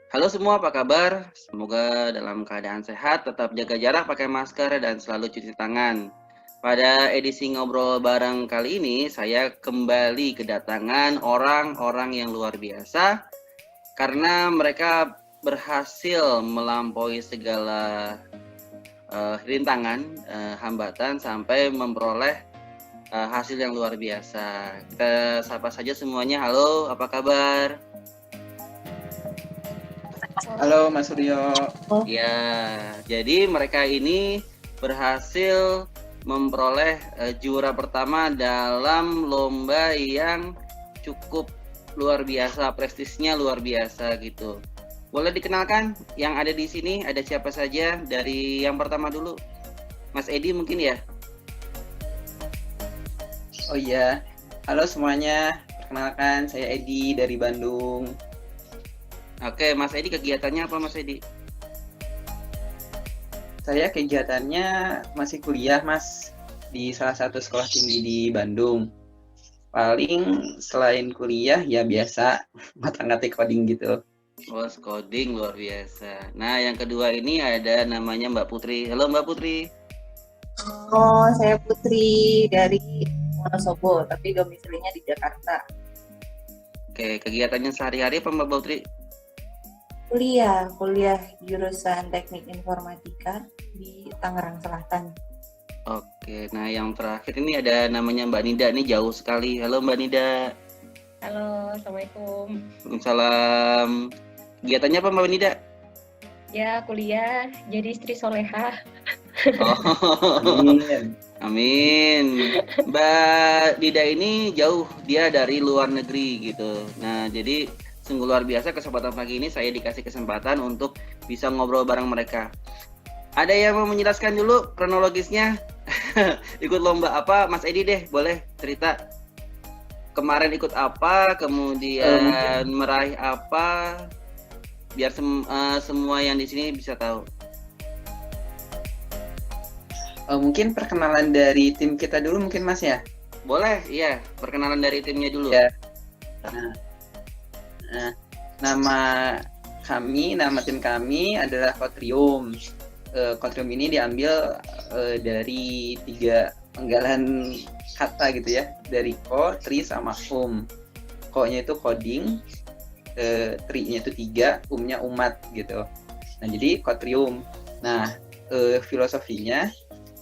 Halo semua, apa kabar? Semoga dalam keadaan sehat, tetap jaga jarak, pakai masker, dan selalu cuci tangan. Pada edisi ngobrol bareng kali ini, saya kembali kedatangan orang-orang yang luar biasa karena mereka berhasil melampaui segala rintangan, hambatan, sampai memperoleh hasil yang luar biasa. Kita sapa saja semuanya. Halo, apa kabar? Halo Mas Suryo. Ya, jadi mereka ini berhasil memperoleh juara pertama dalam lomba yang cukup luar biasa, prestisnya luar biasa gitu. Boleh dikenalkan yang ada di sini, ada siapa saja? Dari yang pertama dulu, Mas Edi mungkin ya? Oh iya, halo semuanya. Perkenalkan, saya Edi dari Bandung. Oke, Mas Edi kegiatannya apa Mas Edi? Saya kegiatannya masih kuliah, Mas, di salah satu sekolah tinggi di Bandung. Paling selain kuliah, ya biasa, ngotak-ngatik coding gitu. Oh, coding luar biasa. Nah, yang kedua ini ada namanya Mbak Putri. Halo Mbak Putri. Oh, saya Putri dari Wonosobo, tapi domisilinya di Jakarta. Oke, kegiatannya sehari-hari apa Mbak Putri? Kuliah jurusan Teknik Informatika di Tangerang Selatan. Oke, nah yang terakhir ini ada namanya Mbak Nida, nih jauh sekali. Halo Mbak Nida. Halo, Assalamualaikum. Waalaikumsalam. Kegiatannya apa Mbak Nida? Ya, kuliah jadi istri solehah. Oh, Amin. amin. Mbak Nida ini jauh, dia dari luar negeri gitu. Nah, jadi sungguh luar biasa kesempatan pagi ini saya dikasih kesempatan untuk bisa ngobrol bareng mereka. Ada yang mau menjelaskan dulu kronologisnya? Ikut lomba apa? Mas Edi deh, boleh cerita. Kemarin ikut apa, kemudian meraih apa, biar semua yang di sini bisa tahu. Mungkin perkenalan dari tim kita dulu mungkin, Mas ya? Boleh, iya. Perkenalan dari timnya dulu. Ya. Nah, nama tim kami adalah Kotrium. Kotrium ini diambil dari 3 penggalan kata gitu ya, dari ko, tri, sama ko-nya itu coding, tri-nya itu 3, nya umat gitu. Nah, jadi Kotrium. Nah, filosofinya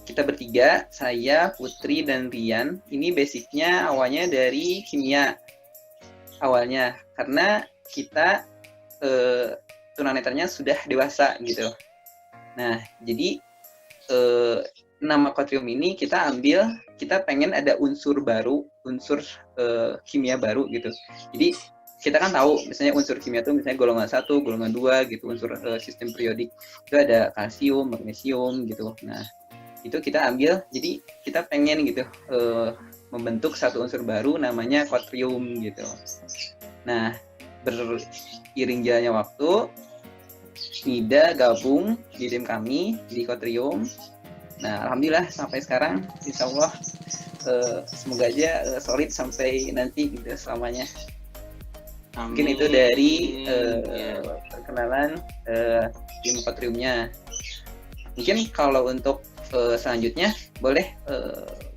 kita bertiga, saya, Putri, dan Rian, ini basicnya awalnya dari kimia awalnya, karena kita tunanetranya sudah dewasa gitu. Nah, jadi nama Kotrium ini kita ambil, kita pengen ada unsur baru, unsur kimia baru gitu. Jadi kita kan tahu misalnya unsur kimia itu misalnya golongan 1, golongan 2 gitu, unsur sistem periodik itu ada kalsium, magnesium gitu. Nah, itu kita ambil, jadi kita pengen gitu membentuk satu unsur baru namanya Kotrium gitu. Nah, beriring jalannya waktu, Nida gabung di tim kami di Kotrium. Nah, alhamdulillah sampai sekarang, insya Allah semoga aja solid sampai nanti gitu selamanya. Amin. Mungkin itu dari perkenalan tim Kotriumnya. Mungkin kalau untuk selanjutnya boleh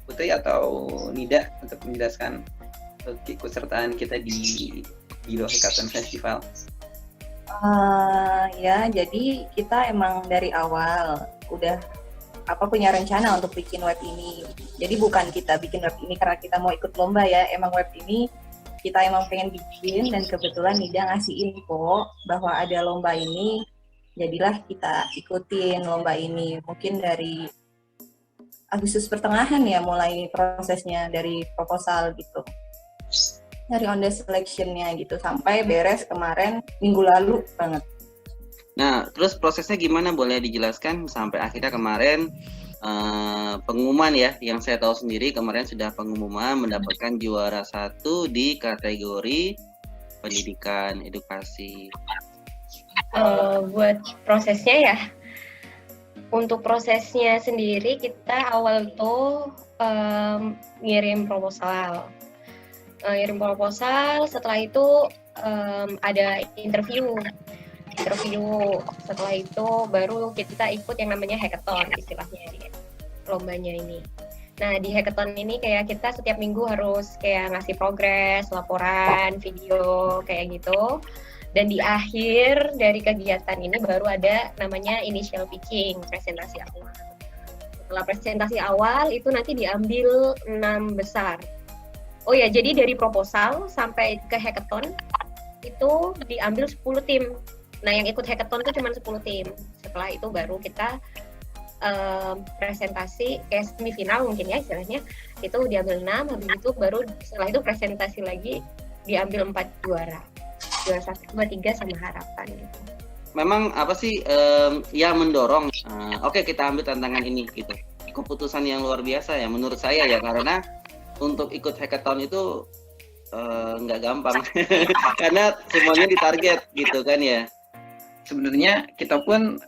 Putri atau Nida untuk menjelaskan keikutsertaan kita di Gilo Hackathon Festival. Ya, jadi kita emang dari awal udah punya rencana untuk bikin web ini. Jadi bukan kita bikin web ini karena kita mau ikut lomba ya, emang web ini kita emang pengen bikin, dan kebetulan Nida ngasih info bahwa ada lomba ini, jadilah kita ikutin lomba ini. Mungkin dari Agustus pertengahan ya mulai prosesnya, dari proposal gitu, dari on the selection-nya gitu, sampai beres kemarin minggu lalu banget. Nah, terus prosesnya gimana, boleh dijelaskan sampai akhirnya kemarin pengumuman ya, yang saya tahu sendiri kemarin sudah pengumuman mendapatkan juara 1 di kategori pendidikan edukasi. Buat prosesnya ya, untuk prosesnya sendiri kita awal tuh ngirim proposal. Setelah itu ada interview. interview. Setelah itu baru kita ikut yang namanya hackathon istilahnya ya, lombanya ini. Nah, di hackathon ini kayak kita setiap minggu harus kayak ngasih progres, laporan, video, kayak gitu. Dan di akhir dari kegiatan ini baru ada namanya initial pitching, presentasi awal. Setelah presentasi awal itu nanti diambil 6 besar. Oh ya, jadi dari proposal sampai ke hackathon itu diambil 10 tim. Nah, yang ikut hackathon itu cuma 10 tim. Setelah itu baru kita presentasi kayak semifinal mungkin ya istilahnya, itu diambil 6, habis itu baru setelah itu presentasi lagi diambil 4 juara 1, 2, 3 sama harapan gitu. Memang apa sih yang mendorong oke kita ambil tantangan ini gitu, keputusan yang luar biasa ya menurut saya ya, karena untuk ikut hackathon itu nggak gampang karena semuanya ditarget gitu kan ya. Sebenarnya kita pun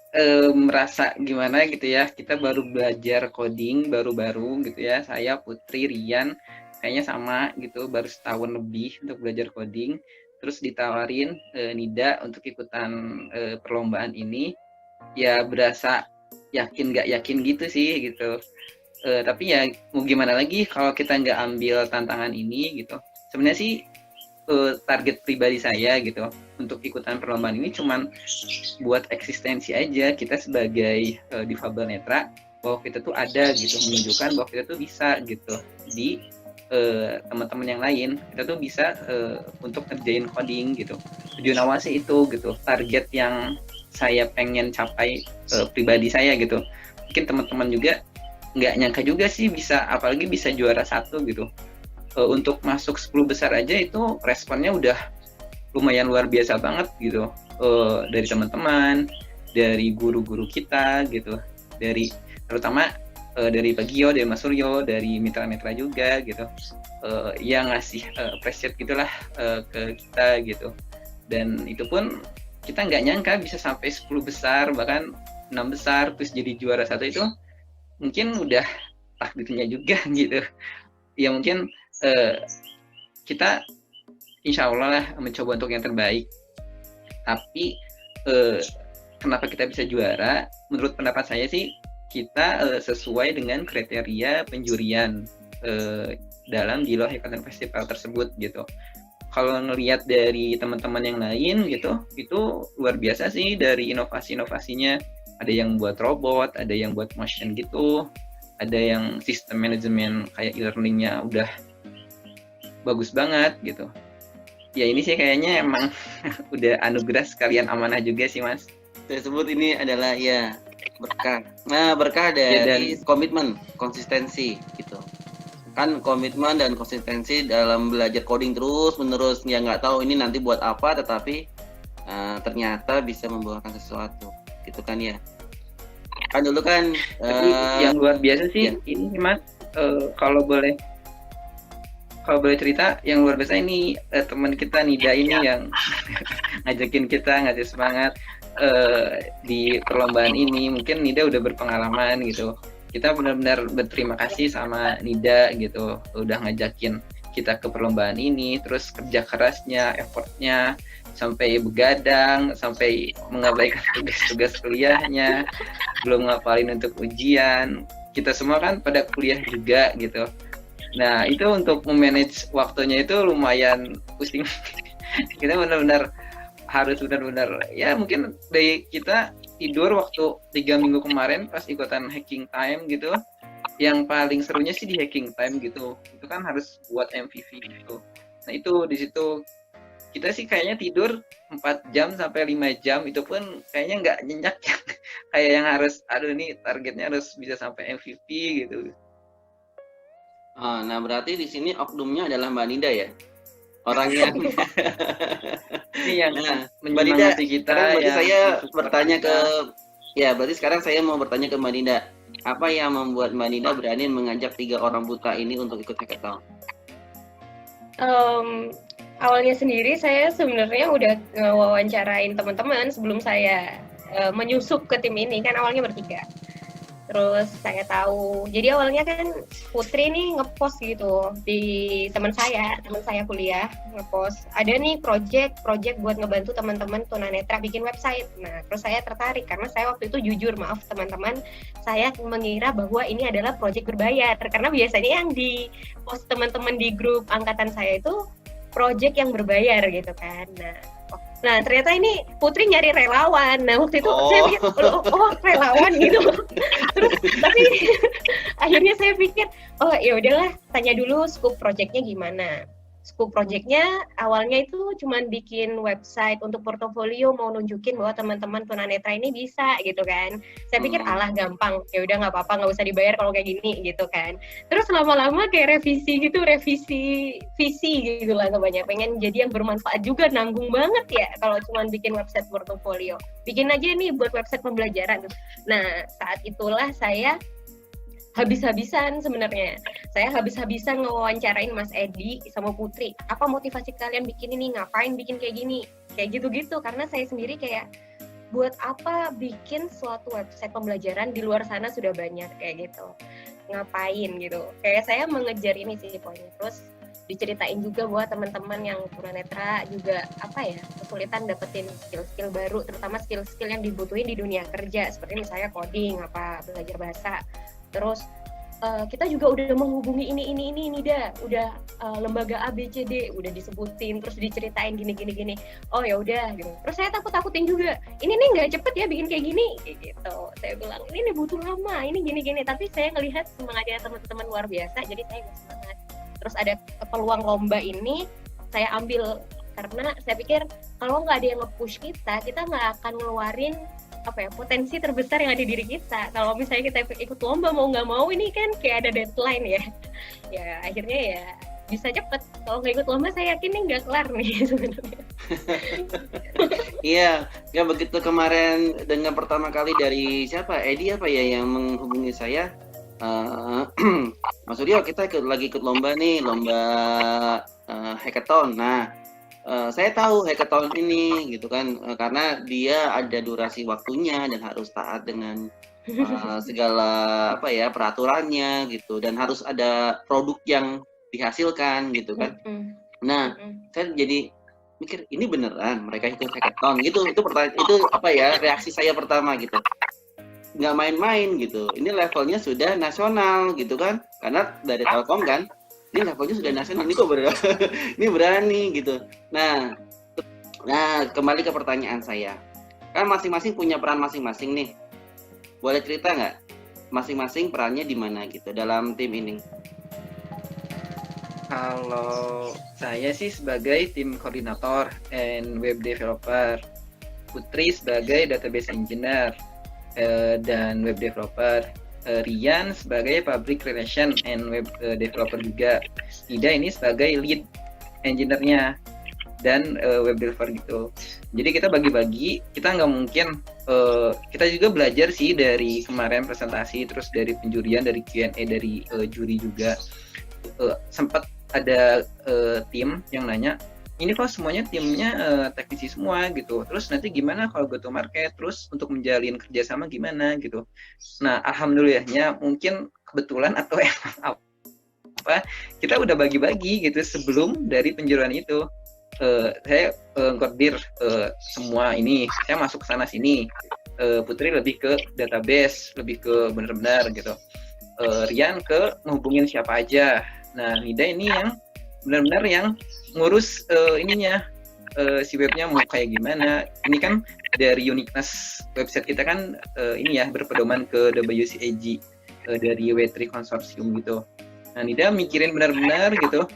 merasa gimana gitu ya, kita baru belajar coding baru-baru gitu ya, saya, Putri, Rian kayaknya sama gitu, baru setahun lebih untuk belajar coding, terus ditawarin Nida untuk ikutan perlombaan ini, ya berasa yakin nggak yakin gitu sih gitu. Tapi ya mau gimana lagi kalau kita nggak ambil tantangan ini gitu. Sebenarnya sih target pribadi saya gitu untuk ikutan perlombaan ini cuman buat eksistensi aja kita sebagai difabel netra, bahwa kita tuh ada gitu, menunjukkan bahwa kita tuh bisa gitu di teman-teman yang lain, kita tuh bisa untuk ngerjain coding gitu. Tujuan awal sih itu gitu, target yang saya pengen capai pribadi saya gitu. Mungkin teman-teman juga nggak nyangka juga sih bisa, apalagi bisa juara 1 gitu. Untuk masuk 10 besar aja itu responnya udah lumayan luar biasa banget gitu, dari teman-teman, dari guru-guru kita gitu, dari terutama dari Pak Gio, dari Mas Suryo, dari mitra-mitra juga gitu, yang ngasih appreciate gitulah ke kita gitu. Dan itu pun kita nggak nyangka bisa sampai 10 besar, bahkan 6 besar, terus jadi juara 1 itu mungkin udah takdirnya juga gitu. Ya mungkin kita insya Allah lah mencoba untuk yang terbaik. Tapi kenapa kita bisa juara? Menurut pendapat saya sih kita sesuai dengan kriteria penjurian dalam Jilo Hackathon Festival tersebut gitu. Kalau ngelihat dari teman-teman yang lain gitu, itu luar biasa sih dari inovasi-inovasinya. Ada yang buat robot, ada yang buat motion gitu, ada yang sistem manajemen kayak e-learningnya udah bagus banget gitu. Ya ini sih kayaknya emang udah anugerah sekalian amanah juga sih Mas. Saya sebut ini adalah ya berkah. Nah, berkah dari komitmen, konsistensi gitu. Kan komitmen dan konsistensi dalam belajar coding terus menerus, ya nggak tahu ini nanti buat apa, tetapi ternyata bisa membuahkan sesuatu gitu kan ya. Kan dulu kan tapi yang luar biasa sih ini Mas, kalau boleh cerita yang luar biasa ini teman kita Nida ini yang ngajakin kita, ngajak semangat di perlombaan ini. Mungkin Nida udah berpengalaman gitu. Kita benar-benar berterima kasih sama Nida gitu, udah ngajakin kita ke perlombaan ini, terus kerja kerasnya, effortnya, sampai begadang, sampai mengabaikan tugas-tugas kuliahnya, belum ngapalin untuk ujian. Kita semua kan pada kuliah juga gitu. Nah itu untuk memanage waktunya itu lumayan pusing. Kita benar-benar harus benar-benar ya, mungkin dari kita tidur waktu 3 minggu kemarin pas ikutan hacking time gitu. Yang paling serunya sih di hacking time gitu, itu kan harus buat MVP gitu. Nah itu di situ kita sih kayaknya tidur 4 jam sampai 5 jam, itu pun kayaknya nggak nyenyak ya. Kayak yang harus, aduh ini targetnya harus bisa sampai MVP gitu. nah berarti di sini oknumnya adalah Mbak Nida ya, orang yang Ini yang Mbak Nida. menyemangati kita. Berarti yang saya support bertanya kita. ke berarti sekarang saya mau bertanya ke Mbak Nida, apa yang membuat Mbak Nida berani mengajak 3 orang buta ini untuk ikut hackathon? Awalnya sendiri saya sebenarnya udah ngewawancarain teman-teman sebelum saya menyusup ke tim ini, kan awalnya bertiga. Terus saya tahu, jadi awalnya kan Putri nih ngepost gitu di teman saya kuliah ngepost ada nih project buat ngebantu teman-teman tunanetra bikin website. Nah, terus saya tertarik karena saya waktu itu jujur, maaf teman-teman, saya mengira bahwa ini adalah project berbayar karena biasanya yang di post teman-teman di grup angkatan saya itu project yang berbayar gitu kan. Nah, ternyata ini Putri nyari relawan. Nah, waktu itu saya pikir, oh relawan gitu. Terus tapi akhirnya saya pikir, oh ya udahlah, tanya dulu scope projectnya gimana. Scope projectnya awalnya itu cuma bikin website untuk portofolio, mau nunjukin bahwa teman-teman tunanetra ini bisa gitu kan. Saya pikir alah gampang, ya udah nggak apa-apa, nggak usah dibayar kalau kayak gini gitu kan. Terus lama-lama kayak revisi visi gitu lah banyak. Pengen jadi yang bermanfaat juga, nanggung banget ya kalau cuma bikin website portofolio. Bikin aja nih buat website pembelajaran. Nah, saat itulah saya habis-habisan sebenarnya. Saya habis-habisan ngewawancarain Mas Edi sama Putri. Apa motivasi kalian bikin ini? Ngapain bikin kayak gini? Kayak gitu-gitu. Karena saya sendiri kayak, buat apa bikin suatu website pembelajaran di luar sana sudah banyak kayak gitu. Ngapain gitu. Kayak saya mengejar ini sih poinnya. Terus diceritain juga buat teman-teman yang tunanetra juga kesulitan dapetin skill-skill baru, terutama skill-skill yang dibutuhin di dunia kerja seperti misalnya coding, belajar bahasa. Terus kita juga udah menghubungi ini udah lembaga ABCD udah disebutin, terus diceritain gini. Oh ya udah gitu. Terus saya takutin juga. Ini nih nggak cepet ya bikin kayak gini gitu. Saya bilang ini nih butuh lama, ini gini. Tapi saya ngelihat semangatnya teman-teman luar biasa, jadi saya semangat. Terus ada peluang lomba ini saya ambil karena saya pikir kalau nggak ada yang nge-push kita nggak akan ngeluarin potensi terbesar yang ada di diri kita. Kalau misalnya kita ikut lomba mau nggak mau ini kan kayak ada deadline ya. Ya akhirnya ya bisa cepet. Kalau nggak ikut lomba saya yakin ini nggak kelar nih sebenarnya. Iya, ya begitu kemarin dengan pertama kali dari siapa? Edi yang menghubungi saya. Mas Suryo, kita lagi ikut lomba nih, lomba hackathon. Nah, saya tahu hackathon ini gitu kan, karena dia ada durasi waktunya dan harus taat dengan segala peraturannya gitu, dan harus ada produk yang dihasilkan gitu kan. Nah, saya jadi mikir ini beneran mereka ikut hackathon gitu. Itu reaksi saya pertama gitu. Nggak main-main gitu. Ini levelnya sudah nasional gitu kan, karena dari Telkom kan. Ini levelnya sudah nasional, ini kok ini berani gitu. Nah, kembali ke pertanyaan saya. Kan masing-masing punya peran masing-masing nih. Boleh cerita nggak? Masing-masing perannya di mana gitu dalam tim ini? Kalau saya sih sebagai tim koordinator and web developer, Putri sebagai database engineer dan web developer, Rian sebagai public relation and web developer juga, Ida ini sebagai lead engineer-nya dan web developer gitu. Jadi kita bagi-bagi, kita nggak mungkin, kita juga belajar sih dari kemarin presentasi, terus dari penjurian, dari Q&A, dari juri juga. Sempat ada tim yang nanya, ini kok semuanya timnya teknisi semua gitu, terus nanti gimana kalau go to market, terus untuk menjalin kerjasama gimana gitu. Nah, alhamdulillahnya mungkin kebetulan atau kita udah bagi-bagi gitu sebelum dari penjuruan itu. Saya koordir semua ini, saya masuk ke sana sini. Putri lebih ke database, lebih ke benar-benar gitu. Rian ke menghubungin siapa aja. Nah, Nida ini yang benar-benar yang ngurus si webnya mau kayak gimana. Ini kan dari uniqueness website kita kan berpedoman ke WCAG dari W3 Consortium gitu. Nah, Nida mikirin benar-benar gitu,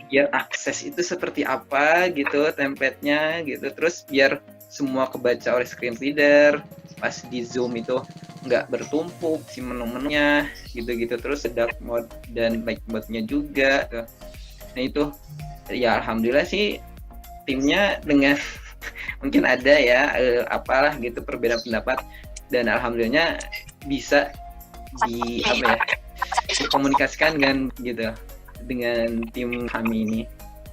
biar akses itu seperti apa gitu, template-nya gitu, terus biar semua kebaca oleh screen reader, pas di Zoom itu nggak bertumpuk si menu-menunya gitu-gitu, terus dark mode dan light mode-nya juga tuh. Nah itu ya alhamdulillah sih timnya dengan mungkin ada ya apalah gitu perbedaan pendapat, dan alhamdulillahnya bisa dikomunikasikan dengan tim kami ini.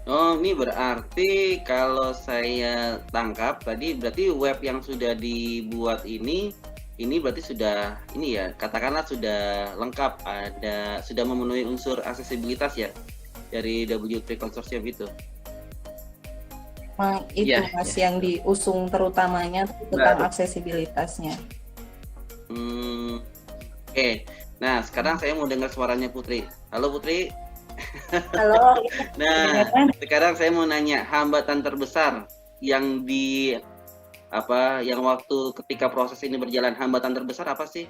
Oh, ini berarti kalau saya tangkap tadi berarti web yang sudah dibuat ini ini berarti sudah ini ya, katakanlah sudah lengkap, sudah memenuhi unsur aksesibilitas ya dari W3 konsorsium itu. Memang itu Iya, Mas yang diusung terutamanya tentang aksesibilitasnya. Oke. Nah, sekarang saya mau dengar suaranya Putri. Halo Putri. Halo. Nah, sekarang saya mau nanya, hambatan terbesar yang yang waktu ketika proses ini berjalan, hambatan terbesar apa sih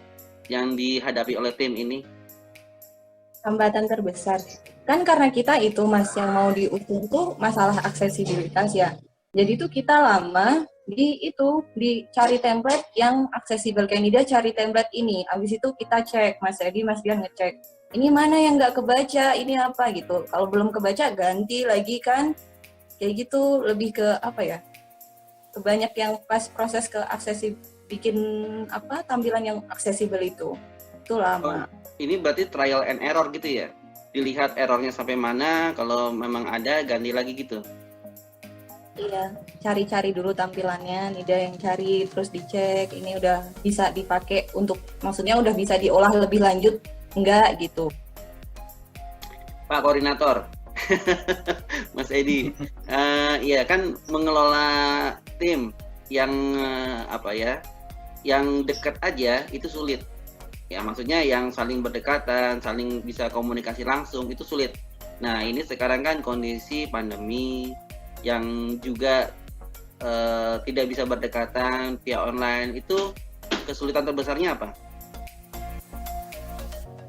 yang dihadapi oleh tim ini? Hambatan terbesar kan karena kita itu Mas yang mau diusung tuh masalah aksesibilitas ya. Jadi tuh kita lama dicari template yang aksesibel, kayak Nida cari template ini. Habis itu kita cek, Mas Edi, Mas Dian ngecek. Ini mana yang nggak kebaca, ini apa gitu. Kalau belum kebaca ganti lagi kan. Kayak gitu, lebih ke apa ya? Kebanyak yang pas proses ke bikin tampilan yang aksesibel itu lama. Ini berarti trial and error gitu ya? Dilihat errornya sampai mana, kalau memang ada ganti lagi gitu? Iya, cari-cari dulu tampilannya, Nida yang cari, terus dicek, ini udah bisa dipakai untuk, maksudnya udah bisa diolah lebih lanjut, enggak gitu. Pak Koordinator, Mas Edi, ya kan mengelola tim yang yang dekat aja itu sulit. Ya maksudnya yang saling berdekatan, saling bisa komunikasi langsung itu sulit. Nah ini sekarang kan kondisi pandemi yang juga tidak bisa berdekatan via online, itu kesulitan terbesarnya apa?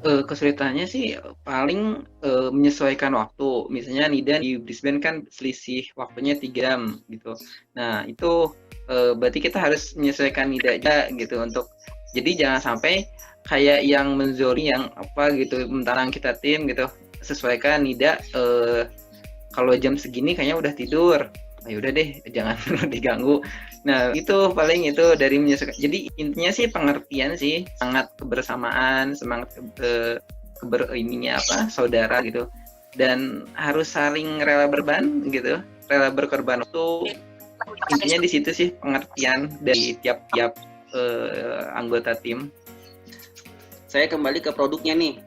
Kesulitannya sih paling menyesuaikan waktu. Misalnya Nida di Brisbane kan selisih waktunya 3 jam gitu. Nah itu berarti kita harus menyesuaikan Nida aja gitu untuk, jadi jangan sampai kayak yang menzori yang gitu mentarang kita tim gitu. Sesuaikan Nida kalau jam segini kayaknya udah tidur. Ya udah deh, jangan diganggu. Nah, itu paling itu dari menyesuaikan. Jadi intinya sih pengertian sih, sangat kebersamaan, semangat saudara gitu. Dan harus saling rela berban gitu, rela berkorban. Itu intinya di situ sih pengertian dari tiap-tiap anggota tim. Saya kembali ke produknya nih.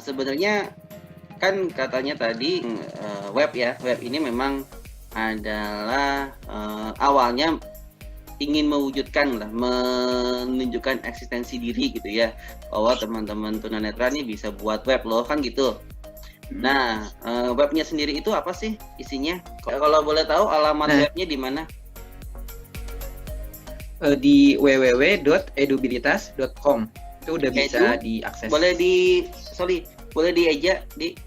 Sebenarnya kan katanya tadi web ini memang adalah awalnya ingin menunjukkan eksistensi diri gitu ya, bahwa teman-teman tunanetra nih bisa buat web loh kan gitu. Nah, webnya sendiri itu apa sih isinya? Kalau boleh tahu alamat webnya di mana? Di www.edubilitas.com itu udah bisa diakses. Boleh dieja di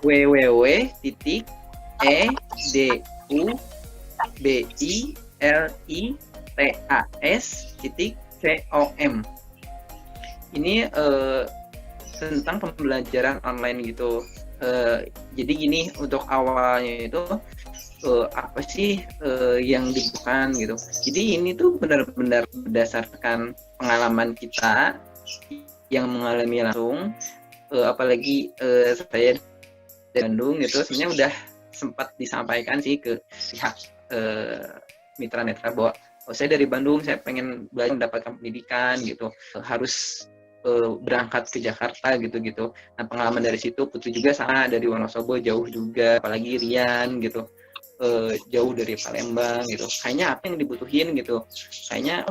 www.edubilitas.com. Ini tentang pembelajaran online gitu. Jadi gini, untuk awalnya itu apa sih yang dibutuhkan gitu. Jadi ini tuh benar-benar berdasarkan pengalaman kita yang mengalami langsung. Apalagi saya dari Bandung gitu, sebenarnya udah sempat disampaikan sih ke pihak mitra netra bahwa saya dari Bandung, saya pengen belajar mendapatkan pendidikan gitu, harus berangkat ke Jakarta gitu. Nah pengalaman dari situ, Putri juga sama dari Wonosobo, jauh juga, apalagi Rian gitu, jauh dari Palembang gitu. Kayaknya apa yang dibutuhin gitu, kayaknya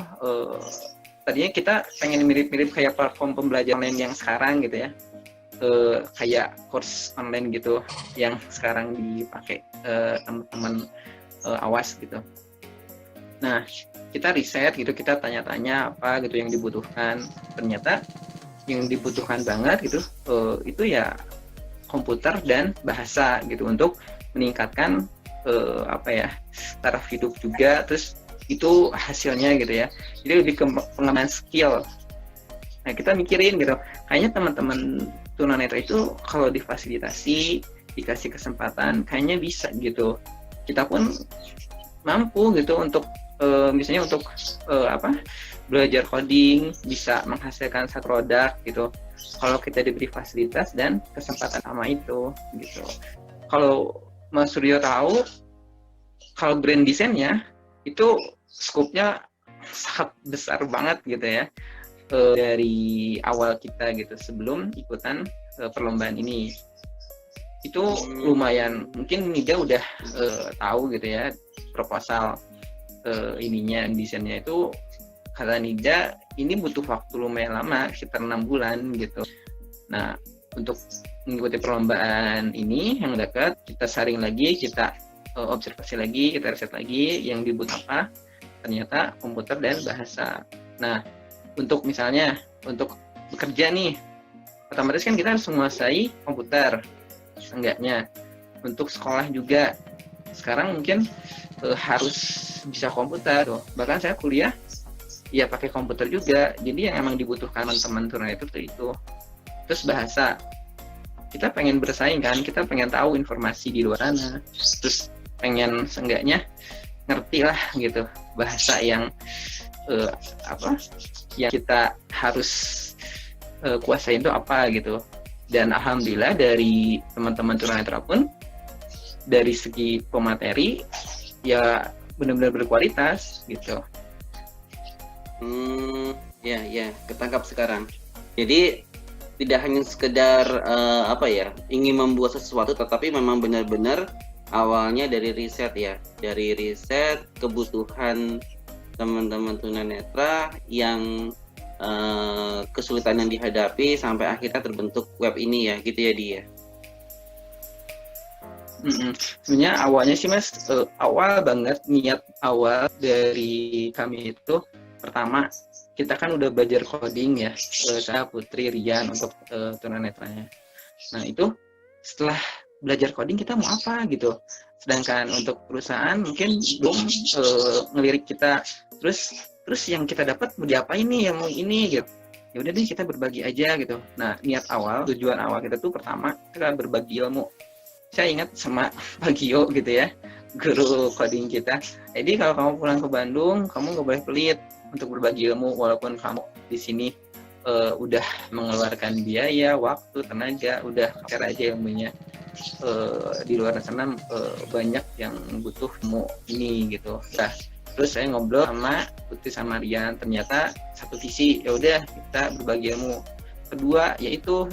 tadinya kita pengen mirip-mirip kayak platform pembelajaran online yang sekarang gitu ya, kayak course online gitu yang sekarang dipakai teman-teman awas gitu. Nah kita riset gitu, kita tanya-tanya apa gitu yang dibutuhkan. Ternyata yang dibutuhkan banget gitu itu ya komputer dan bahasa gitu, untuk meningkatkan taraf hidup juga. Terus itu hasilnya gitu ya, jadi lebih ke pengembangan skill. Nah kita mikirin gitu, kayaknya teman-teman tunanetra itu kalau difasilitasi, dikasih kesempatan, kayaknya bisa gitu. Kita pun mampu gitu untuk misalnya untuk belajar coding, bisa menghasilkan satu produk gitu, kalau kita diberi fasilitas dan kesempatan sama itu gitu. Kalau Mas Suryo tahu, kalau brand desainnya itu skopnya sangat besar banget gitu ya, dari awal kita gitu sebelum ikutan perlombaan ini. Itu lumayan, mungkin Nida udah tahu gitu ya proposal ininya, desainnya itu kata Nida ini butuh waktu lumayan lama, sekitar 6 bulan gitu. Nah, untuk mengikuti perlombaan ini yang dekat, kita saring lagi, kita observasi lagi, kita riset lagi yang dibutuh apa, ternyata komputer dan bahasa. Nah, untuk misalnya untuk bekerja nih, otomatis kan kita harus menguasai komputer seenggaknya. Untuk sekolah juga sekarang mungkin harus bisa komputer tuh. Bahkan saya kuliah ya pakai komputer juga, jadi yang emang dibutuhkan teman-teman tunanetra itu. Terus bahasa, kita pengen bersaing kan, kita pengen tahu informasi di luar sana, terus pengen seenggaknya ngerti lah gitu bahasa yang yang kita harus kuasain itu apa gitu. Dan alhamdulillah dari teman-teman tunanetra pun dari segi pemateri ya benar-benar berkualitas gitu. Ya, ketangkap sekarang. Jadi tidak hanya sekedar ingin membuat sesuatu, tetapi memang benar-benar awalnya dari riset ya, dari riset kebutuhan teman-teman tunanetra yang kesulitan yang dihadapi sampai akhirnya terbentuk web ini ya, gitu ya dia. Sebenarnya awalnya sih Mas, awal banget niat awal dari kami itu pertama kita kan udah belajar coding ya, saya Putri Rian untuk tunanetranya. Nah itu setelah belajar coding kita mau apa gitu, sedangkan untuk perusahaan mungkin belum ngelirik kita, terus yang kita dapat mau diapain nih, yang mau ini gitu. Ya udah deh kita berbagi aja gitu. Nah niat awal, tujuan awal kita tuh pertama kita berbagi ilmu. Saya ingat sama Pak Gio gitu ya, guru coding kita. Jadi kalau kamu pulang ke Bandung, kamu nggak boleh pelit untuk berbagi ilmu, walaupun kamu di sini udah mengeluarkan biaya, waktu, tenaga, udah share aja ilmunya. Di luar sana banyak yang butuh ilmu ini gitu. Nah, terus saya ngobrol sama Putri sama Rian, ternyata satu visi, ya udah kita berbagi ilmu. Kedua yaitu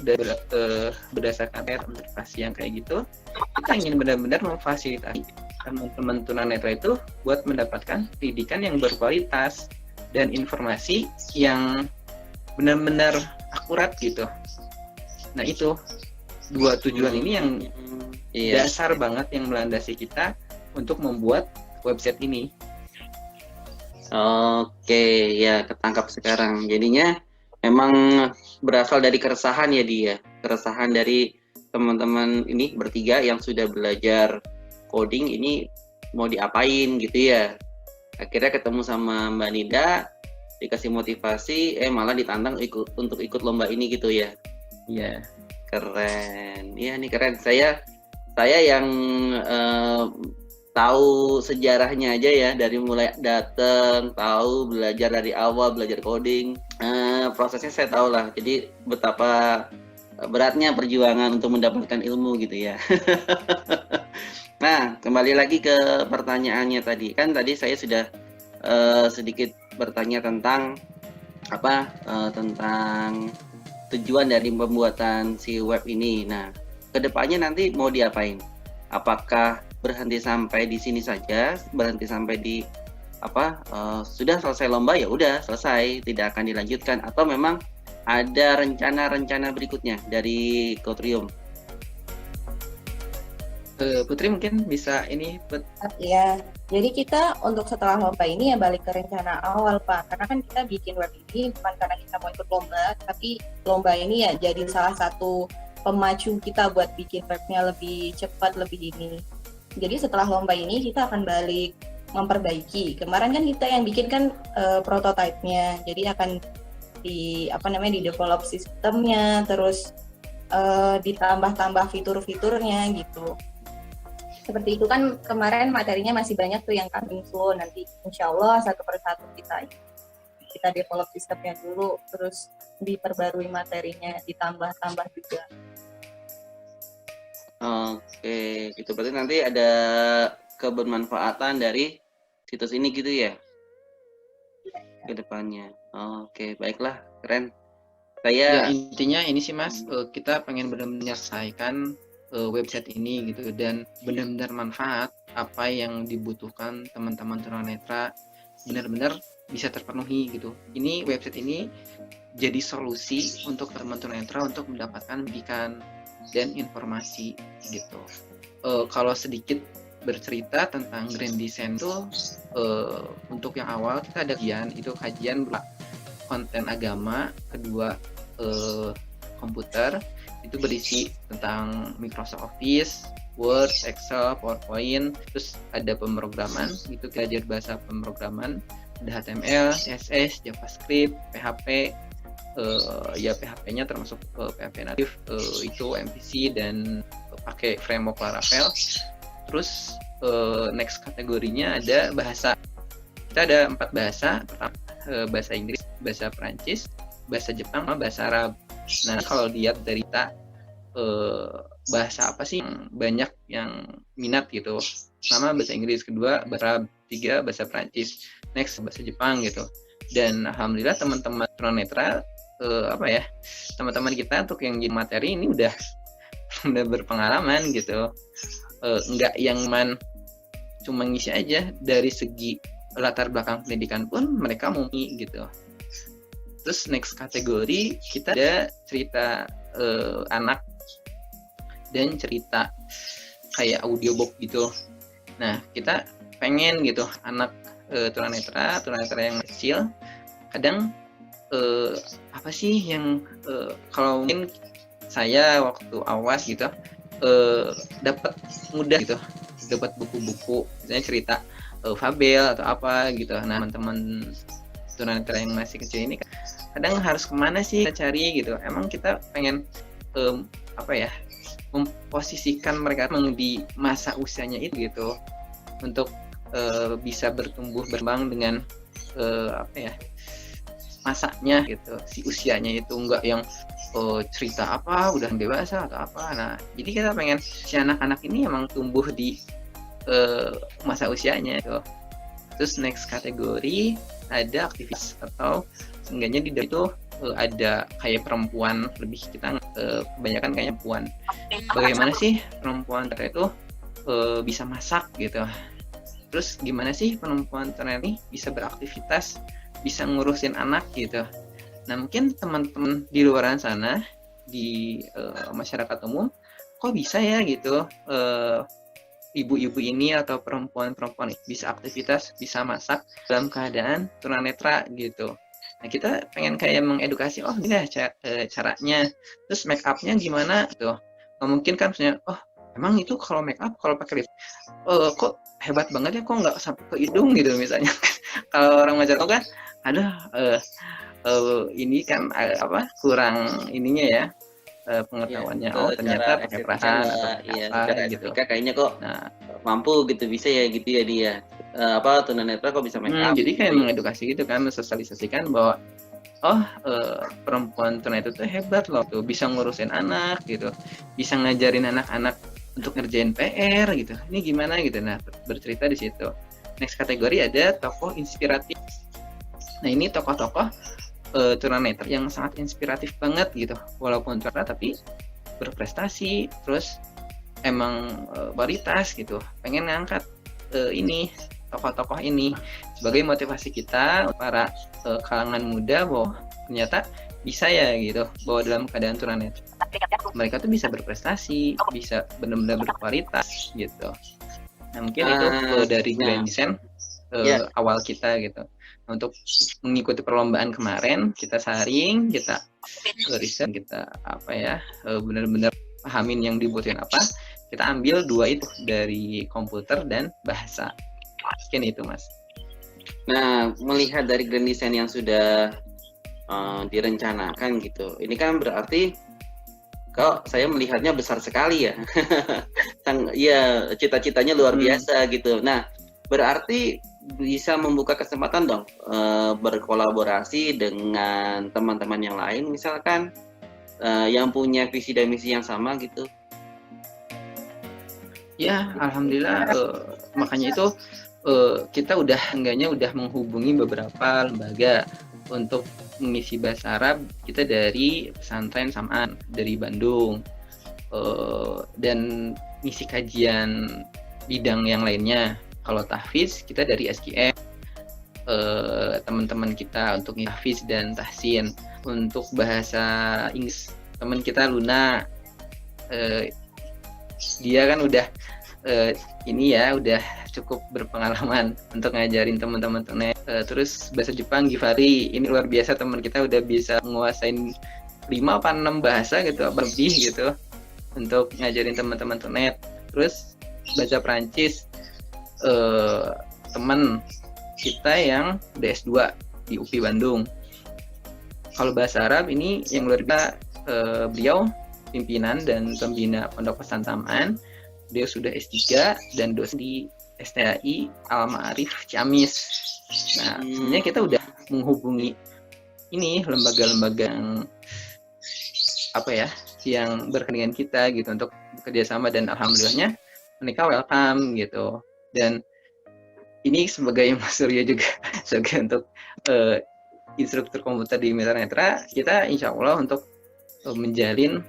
berdasarkan observasi yang kayak gitu, kita ingin benar-benar memfasilitasi teman-teman tunanetra itu buat mendapatkan pendidikan yang berkualitas dan informasi yang benar-benar akurat gitu. Nah itu dua tujuan ini yang dasar banget yang melandasi kita untuk membuat website ini. Oke, ya ketangkap sekarang. Jadinya memang berasal dari keresahan ya dia, keresahan dari teman-teman ini bertiga yang sudah belajar coding ini mau diapain gitu ya. Akhirnya ketemu sama Mbak Nida, dikasih motivasi, malah ditantang untuk ikut lomba ini gitu ya. Iya. Keren. Iya nih keren. Saya yang tahu sejarahnya aja ya, dari mulai datang, tahu belajar dari awal, belajar coding. Prosesnya saya tahu lah. Jadi betapa beratnya perjuangan untuk mendapatkan ilmu gitu ya. Nah, kembali lagi ke pertanyaannya tadi. Kan tadi saya sudah sedikit bertanya tentang tentang tujuan dari pembuatan si web ini. Nah, kedepannya nanti mau diapain? Apakah berhenti sampai di sini saja, berhenti sampai di sudah selesai lomba ya udah selesai, tidak akan dilanjutkan, atau memang ada rencana-rencana berikutnya dari Cotrium? Putri mungkin bisa ini Iya, jadi kita untuk setelah lomba ini ya balik ke rencana awal Pak, karena kan kita bikin web ini bukan karena kita mau ikut lomba, tapi lomba ini ya jadi salah satu pemacu kita buat bikin webnya lebih cepat, lebih ini. Jadi setelah lomba ini kita akan balik memperbaiki. Kemarin kan kita yang bikin kan prototipe-nya, jadi akan di develop sistemnya, terus ditambah-tambah fitur-fiturnya gitu. Seperti itu kan kemarin materinya masih banyak tuh yang coming soon, nanti insya Allah satu persatu kita develop sistemnya dulu, terus diperbarui materinya, ditambah-tambah juga. Oke, itu berarti nanti ada kebermanfaatan dari situs ini gitu ya? ke depannya. Oke, baiklah, keren. Ya Saya intinya ini sih Mas, kita pengen benar-benar menyelesaikan website ini gitu dan benar-benar manfaat apa yang dibutuhkan teman-teman tunanetra benar-benar bisa terpenuhi gitu. Ini website ini jadi solusi untuk teman tunanetra untuk mendapatkan pendidikan dan informasi gitu. Kalau sedikit bercerita tentang Grand Design itu untuk yang awal kita ada kajian konten agama, kedua komputer itu berisi tentang Microsoft Office, Word, Excel, PowerPoint, terus ada pemrograman, itu belajar bahasa pemrograman, ada HTML, CSS, JavaScript, PHP, ya PHP-nya termasuk PHP natif, itu MVC dan pakai framework Laravel. Terus next kategorinya ada bahasa. Kita ada 4 bahasa, bahasa Inggris, bahasa Perancis, bahasa Jepang, sama bahasa Arab. Nah, kalau lihat dari kita bahasa apa sih yang banyak yang minat gitu? Pertama bahasa Inggris, kedua bahasa Arab, tiga bahasa Perancis, next bahasa Jepang gitu. Dan alhamdulillah teman-teman tunanetra teman-teman kita untuk yang jadi materi ini udah berpengalaman gitu. Enggak yang cuma ngisi aja, dari segi latar belakang pendidikan pun mereka mau gitu. Terus next kategori kita ada cerita anak dan cerita kayak audiobook gitu. Nah, kita pengen gitu anak tunanetra yang kecil kadang apa sih yang kalau mungkin saya waktu awas gitu dapat mudah gitu, dapat buku-buku misalnya cerita fabel atau apa gitu. Nah, teman-teman tunanetra yang masih kecil ini kadang harus kemana sih kita cari gitu. Emang kita pengen memposisikan mereka di masa usianya itu gitu untuk bisa bertumbuh berkembang dengan masanya gitu, si usianya itu enggak yang cerita apa udah dewasa atau apa. Nah, jadi kita pengen si anak-anak ini emang tumbuh di masa usianya itu. Terus next kategori ada aktivitas atau seenggaknya di dalam itu ada kayak perempuan, lebih kita kebanyakan kayak perempuan. Bagaimana sih perempuan itu bisa masak gitu. Terus gimana sih perempuan ini bisa beraktivitas, bisa ngurusin anak gitu. Nah, mungkin teman-teman di luar sana di masyarakat umum kok bisa ya gitu ibu-ibu ini atau perempuan-perempuan bisa aktivitas, bisa masak dalam keadaan tunanetra gitu. Nah, kita pengen kayak mengedukasi, oh gini caranya. Terus make up-nya gimana gitu. Nah, mungkin kan misalnya, oh emang itu kalau make up kalau pakai lip kok hebat banget ya, kok nggak sampai ke hidung gitu misalnya. Kalau orang masyarakat kan ada ini kan kurang ininya ya pengetahuannya. Ya, ternyata pakai perasaan atau pakai apa gitu. Kayaknya kok mampu gitu, bisa ya gitu ya dia. Tunanetra kok bisa make up. Jadi kayak mengedukasi gitu kan, mensosialisasikan bahwa perempuan tunanetra itu hebat loh tuh, bisa ngurusin anak gitu, bisa ngajarin anak-anak untuk ngerjain PR gitu. Ini gimana gitu. Nah, bercerita di situ. Next kategori ada tokoh inspiratif. Nah, ini tokoh-tokoh tunanetra yang sangat inspiratif banget gitu, walaupun tunanetra tapi berprestasi, terus emang kualitas gitu. Pengen ngangkat ini tokoh-tokoh ini sebagai motivasi kita para kalangan muda bahwa ternyata bisa ya gitu, bahwa dalam keadaan tunanetra mereka tuh bisa berprestasi, bisa benar-benar berkualitas gitu. Nah, mungkin itu dari Grand Design awal kita gitu. Untuk mengikuti perlombaan kemarin, kita saring, kita riset, kita benar-benar pahamin yang dibutuhin apa. Kita ambil 2 itu dari komputer dan bahasa. Mungkin itu, Mas. Nah, melihat dari Grand Design yang sudah direncanakan gitu, ini kan berarti kok saya melihatnya besar sekali ya. Cita-citanya luar biasa gitu. Nah, berarti bisa membuka kesempatan dong berkolaborasi dengan teman-teman yang lain misalkan yang punya visi dan misi yang sama gitu. Ya, alhamdulillah makanya itu kita enggaknya udah menghubungi beberapa lembaga untuk mengisi bahasa Arab. Kita dari pesantren Samaan dari Bandung, dan misi kajian bidang yang lainnya. Kalau tahfiz kita dari SKM, teman-teman kita untuk tahfiz dan tahsin. Untuk bahasa Inggris teman kita Luna, dia kan udah udah cukup berpengalaman untuk ngajarin teman-teman tunet. Terus bahasa Jepang Givari, ini luar biasa, teman kita udah bisa menguasain 5 apa 6 bahasa gitu, apa lebih gitu, untuk ngajarin teman-teman tunet. Terus bahasa Perancis, teman kita yang udah S2 di UPI Bandung. Kalau bahasa Arab ini yang luar biasa, beliau pimpinan dan pembina Pondok Pesantren Samaan. Dia sudah S3 dan dosen di STAI Al-Ma'arif Ciamis. Nah, sebenarnya kita udah menghubungi ini lembaga-lembaga yang berkepentingan kita gitu untuk bekerja sama, dan alhamdulillahnya mereka welcome gitu. Dan ini sebagai Mas Surya juga sebagai untuk instruktur komputer di Mitra Netra, kita insya Allah untuk menjalin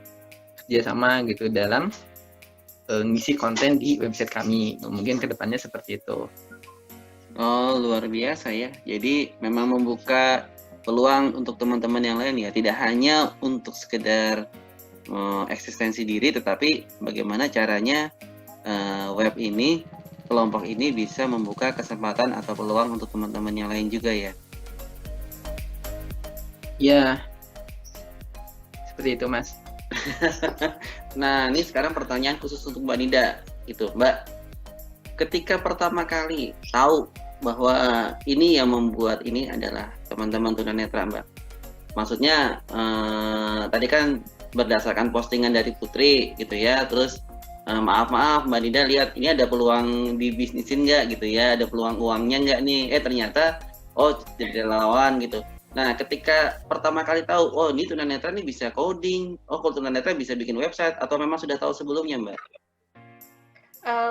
kerjasama gitu dalam ngisi konten di website kami. Mungkin kedepannya seperti itu. Oh, luar biasa ya. Jadi memang membuka peluang untuk teman-teman yang lain ya. Tidak hanya untuk sekedar eksistensi diri, tetapi bagaimana caranya web ini, kelompok ini bisa membuka kesempatan atau peluang untuk teman-teman yang lain juga ya. Ya, seperti itu Mas. Nah, ini sekarang pertanyaan khusus untuk Mbak Nida gitu, Mbak. Ketika pertama kali tahu bahwa ini yang membuat ini adalah teman-teman tunanetra, Mbak. Maksudnya tadi kan berdasarkan postingan dari Putri gitu ya, terus maaf Mbak Nida lihat ini ada peluang dibisnisin nggak gitu ya, ada peluang uangnya nggak nih? Ternyata jadi relawan gitu. Nah, ketika pertama kali tahu, ini tunanetra nih bisa coding, kalau tunanetra bisa bikin website, atau memang sudah tahu sebelumnya, Mbak?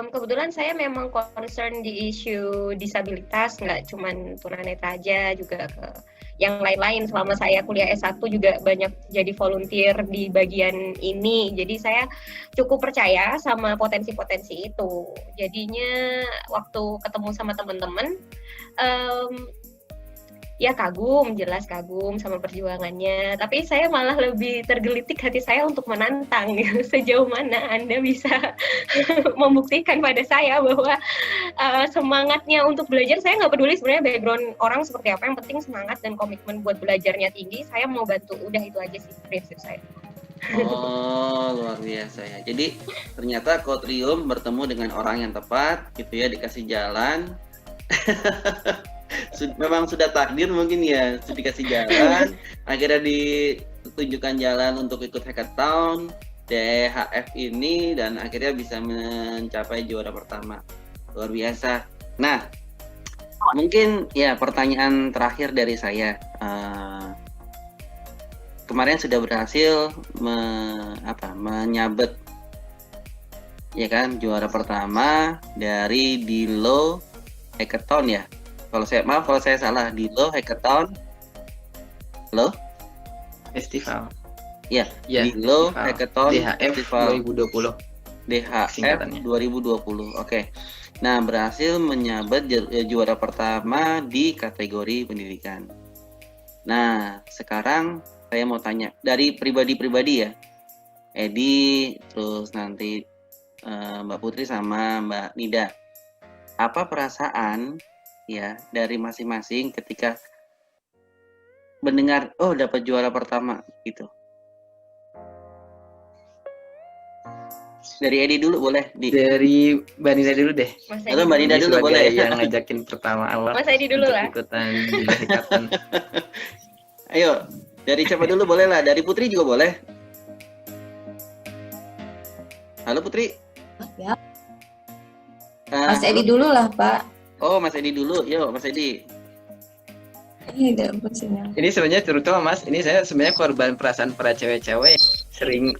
Kebetulan saya memang concern di isu disabilitas, nggak cuma tunanetra aja, juga ke yang lain-lain. Selama saya kuliah S1 juga banyak jadi volunteer di bagian ini, jadi saya cukup percaya sama potensi-potensi itu. Jadinya waktu ketemu sama teman-teman, ya jelas kagum sama perjuangannya. Tapi saya malah lebih tergelitik hati saya untuk menantang gitu. Sejauh mana Anda bisa membuktikan pada saya bahwa semangatnya untuk belajar, saya nggak peduli sebenarnya background orang seperti apa, yang penting semangat dan komitmen buat belajarnya tinggi. Saya mau bantu, udah itu aja sih prinsip saya. Oh, luar biasa ya. Jadi ternyata Kotrium bertemu dengan orang yang tepat gitu ya, dikasih jalan. Memang sudah takdir mungkin ya, sudah dikasih jalan, akhirnya ditunjukkan jalan untuk ikut hackathon DHF ini, dan akhirnya bisa mencapai juara pertama. Luar biasa. Nah, mungkin ya pertanyaan terakhir dari saya. Kemarin sudah berhasil menyabet ya kan juara pertama dari Dilo Hackathon ya. Kalau saya salah, Dilo Hackathon. Halo? Festival. Ya, Dilo Hackathon DHF Festival 2020. DHF 2020. Oke. Nah, berhasil menyabet juara pertama di kategori pendidikan. Nah, sekarang saya mau tanya dari pribadi-pribadi ya. Edi, terus nanti Mbak Putri sama Mbak Nida. Apa perasaan ya dari masing-masing ketika mendengar dapat juara pertama gitu? Dari Edi dulu boleh? Dari Mbak Nida dulu deh. Atau Mbak Nida dulu boleh? Yang ngajakin pertama awal. Mas Edi dulu lah. Ikutan di hackathon. Ayo, dari siapa dulu boleh lah? Dari Putri juga boleh. Halo Putri. Ya. Mas Edi dulu lah, Pak. Oh, Mas Edi dulu. Yuk, Mas Edi. Ini dapat sinyal. Ini sebenarnya terutama Mas, ini saya sebenarnya korban perasaan para cewek-cewek sering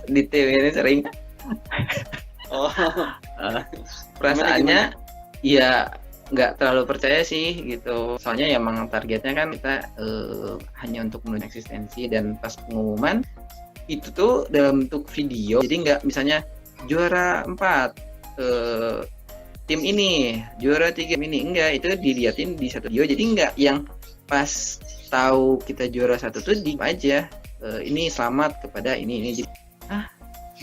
di TV ini sering. Oh, Perasaannya Ya nggak terlalu percaya sih gitu. Soalnya ya emang targetnya kan kita hanya untuk menuju eksistensi, dan pas pengumuman itu tuh dalam bentuk video. Jadi nggak misalnya juara 4 tim ini, juara 3 ini, enggak, itu diliatin di satu video. Jadi nggak yang pas tahu kita juara 1 tuh di aja ini selamat kepada ini. Jadi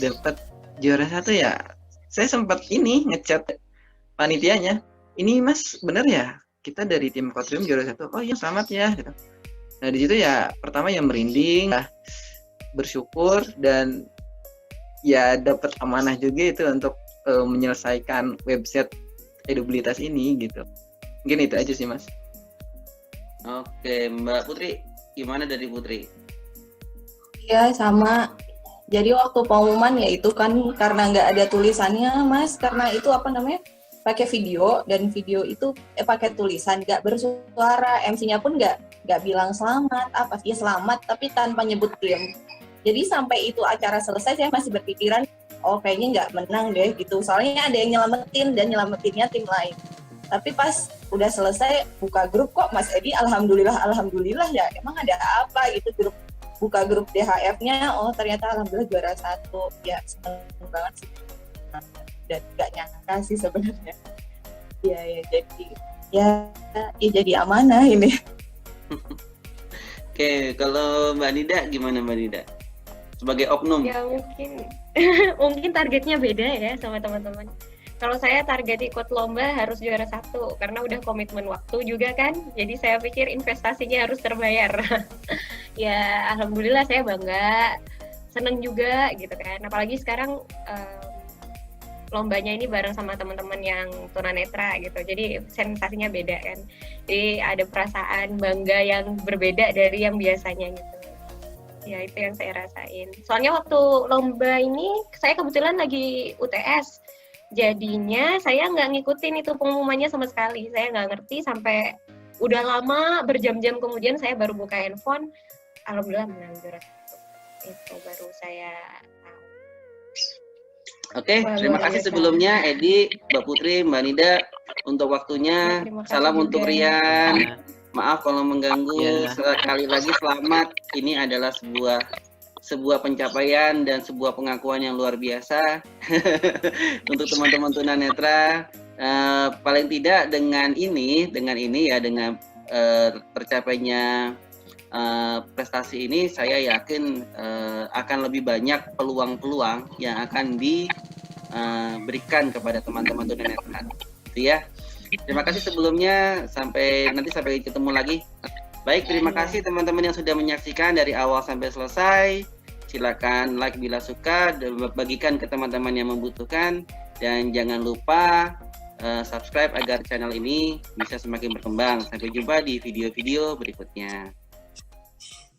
dapat juara 1 ya. Saya sempat ini ngechat panitianya, ini Mas bener ya kita dari tim Quadrium juara 1? Oh iya selamat ya gitu. Nah di situ ya pertama yang merinding, bersyukur, dan ya dapat amanah juga itu untuk menyelesaikan website Edubilitas ini gitu. Mungkin itu aja sih Mas. Oke, Mbak Putri, gimana dari Putri? Iya sama. Jadi waktu pengumuman ya itu kan karena nggak ada tulisannya Mas, karena itu apa namanya pakai video, dan video itu pakai tulisan nggak bersuara, MC-nya pun nggak bilang selamat apa sih selamat tapi tanpa nyebut tim. Jadi sampai itu acara selesai saya masih berpikiran oh kayaknya nggak menang deh gitu, soalnya ada yang nyelamatin dan nyelamatinnya tim lain. Tapi pas udah selesai buka grup kok Mas Edi alhamdulillah ya, emang ada apa gitu, buka grup DHF-nya, oh ternyata alhamdulillah juara 1. Ya seneng banget sih, dan nggak nyangka sih sebenarnya. Ya jadi amanah ini. Oke, kalau Mbak Nida gimana Mbak Nida? Sebagai oknum. Ya mungkin targetnya beda ya sama teman-teman. Kalau saya target ikut lomba harus juara 1 karena udah komitmen waktu juga kan. Jadi saya pikir investasinya harus terbayar. Ya alhamdulillah saya bangga, seneng juga gitu kan. Apalagi sekarang lombanya ini bareng sama teman-teman yang tunanetra gitu. Jadi sensasinya beda kan. Jadi ada perasaan bangga yang berbeda dari yang biasanya gitu. Ya itu yang saya rasain. Soalnya waktu lomba ini saya kebetulan lagi UTS. Jadinya saya nggak ngikutin itu pengumumannya sama sekali. Saya nggak ngerti sampai udah lama berjam-jam kemudian saya baru buka handphone. Alhamdulillah menang juara 1. Itu baru saya tahu. Oke, terima kasih sebelumnya Edi, Mbak Putri, Mbak Nida untuk waktunya. Salam juga untuk Rian. Maaf kalau mengganggu. Sekali lagi selamat. Ini adalah sebuah pencapaian dan sebuah pengakuan yang luar biasa untuk teman-teman tunanetra. Paling tidak dengan ini ya, dengan tercapainya prestasi ini, saya yakin akan lebih banyak peluang-peluang yang akan diberikan kepada teman-teman tunanetra. Itu ya. Terima kasih sebelumnya, sampai ketemu lagi. Baik, terima kasih teman-teman yang sudah menyaksikan dari awal sampai selesai. Silakan like bila suka, dan bagikan ke teman-teman yang membutuhkan, dan jangan lupa subscribe agar channel ini bisa semakin berkembang. Sampai jumpa di video-video berikutnya.